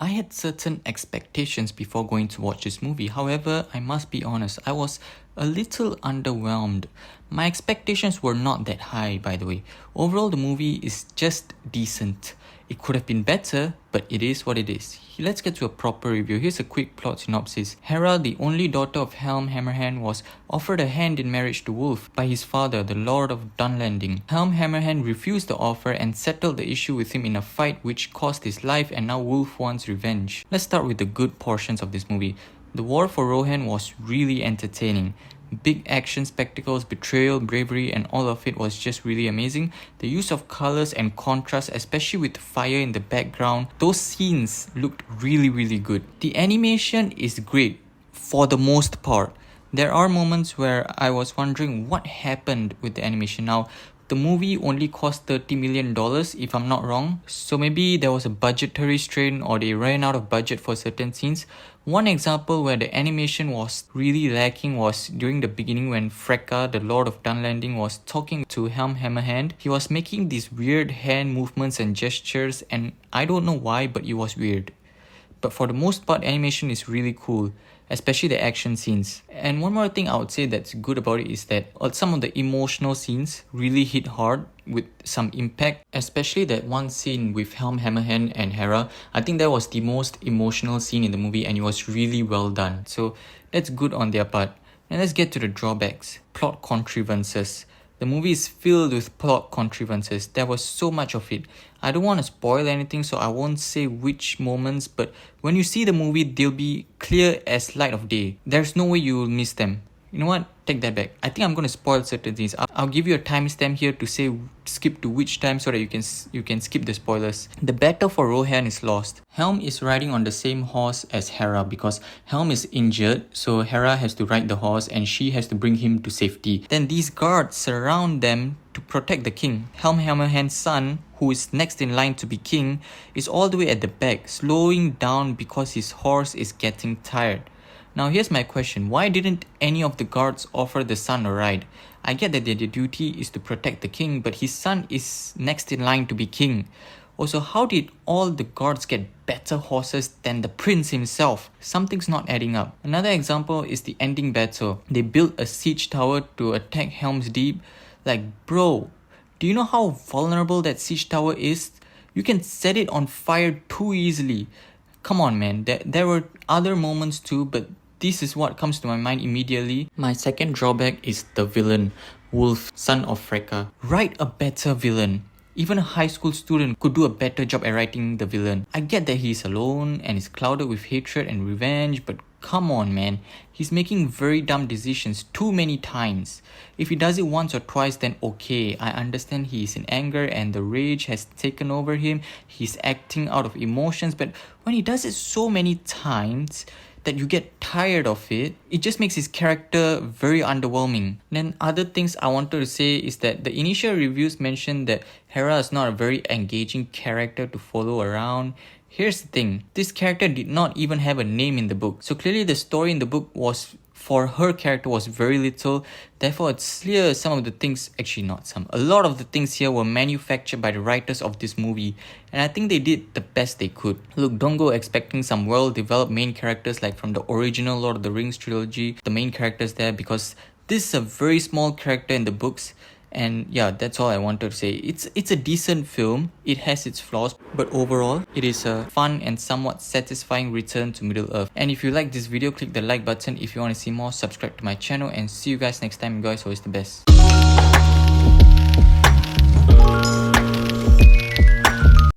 I had certain expectations before going to watch this movie. However, I must be honest, I was a little underwhelmed. My expectations were not that high, by the way. Overall, the movie is just decent. It could have been better, but it is what it is. Let's get to a proper review. Here's a quick plot synopsis. Hera, the only daughter of Helm Hammerhand, was offered a hand in marriage to Wolf by his father, the Lord of Dunlanding. Helm Hammerhand refused the offer and settled the issue with him in a fight which cost his life, and now Wolf wants revenge. Let's start with the good portions of this movie. The war for Rohan was really entertaining. Big action spectacles, betrayal, bravery, and all of it was just really amazing. The use of colors and contrast, especially with fire in the background, those scenes looked really good. The animation is great for the most part. There are moments where I was wondering what happened with the animation. Now, the movie only cost $30 million if I'm not wrong, so maybe there was a budgetary strain or they ran out of budget for certain scenes. One example where the animation was really lacking was during the beginning when Freka, the Lord of Dunlanding, was talking to Helm Hammerhand. He was making these weird hand movements and gestures, and I don't know why, but it was weird. But for the most part, animation is really cool, especially the action scenes. And one more thing I would say that's good about it is that some of the emotional scenes really hit hard with some impact, especially that one scene with Helm Hammerhand and Hera. I think that was the most emotional scene in the movie and it was really well done. So that's good on their part. And let's get to the drawbacks. Plot contrivances. The movie is filled with plot contrivances. There was so much of it. I don't want to spoil anything, so I won't say which moments, but when you see the movie, they'll be clear as light of day. There's no way you'll miss them. You know what? Take that back. I think I'm going to spoil certain things. I'll give you a timestamp here to say skip to which time so that you can skip the spoilers. The battle for Rohan is lost. Helm is riding on the same horse as Hera because Helm is injured, so Hera has to ride the horse and she has to bring him to safety. Then these guards surround them to protect the king. Helm Hammerhand's son, who is next in line to be king, is all the way at the back, slowing down because his horse is getting tired. Now here's my question, why didn't any of the guards offer the son a ride? I get that their duty is to protect the king, but his son is next in line to be king. Also, how did all the guards get better horses than the prince himself? Something's not adding up. Another example is the ending battle. They built a siege tower to attack Helm's Deep. Like, bro, do you know how vulnerable that siege tower is? You can set it on fire too easily. Come on, man. There were other moments too, but this is what comes to my mind immediately. My second drawback is the villain, Wolf, son of Freka. Write a better villain. Even a high school student could do a better job at writing the villain. I get that he's alone and is clouded with hatred and revenge, but come on, man. He's making very dumb decisions too many times. If he does it once or twice, then okay. I understand he is in anger and the rage has taken over him. He's acting out of emotions, but when he does it so many times that you get tired of it, it just makes his character very underwhelming. Then other things I wanted to say is that the initial reviews mentioned that Hera is not a very engaging character to follow around. Here's the thing, this character did not even have a name in the book. So clearly the story in the book was, for her character, was very little. Therefore, it's clear some of the things, actually not some, a lot of the things here were manufactured by the writers of this movie. And I think they did the best they could. Look, don't go expecting some well-developed main characters like from the original Lord of the Rings trilogy, the main characters there, because this is a very small character in the books. And yeah, that's all I wanted to say. It's a decent film. It has its flaws, but overall, it is a fun and somewhat satisfying return to Middle Earth. And if you like this video, click the like button. If you want to see more, subscribe to my channel, and see you guys next time. You guys always the best.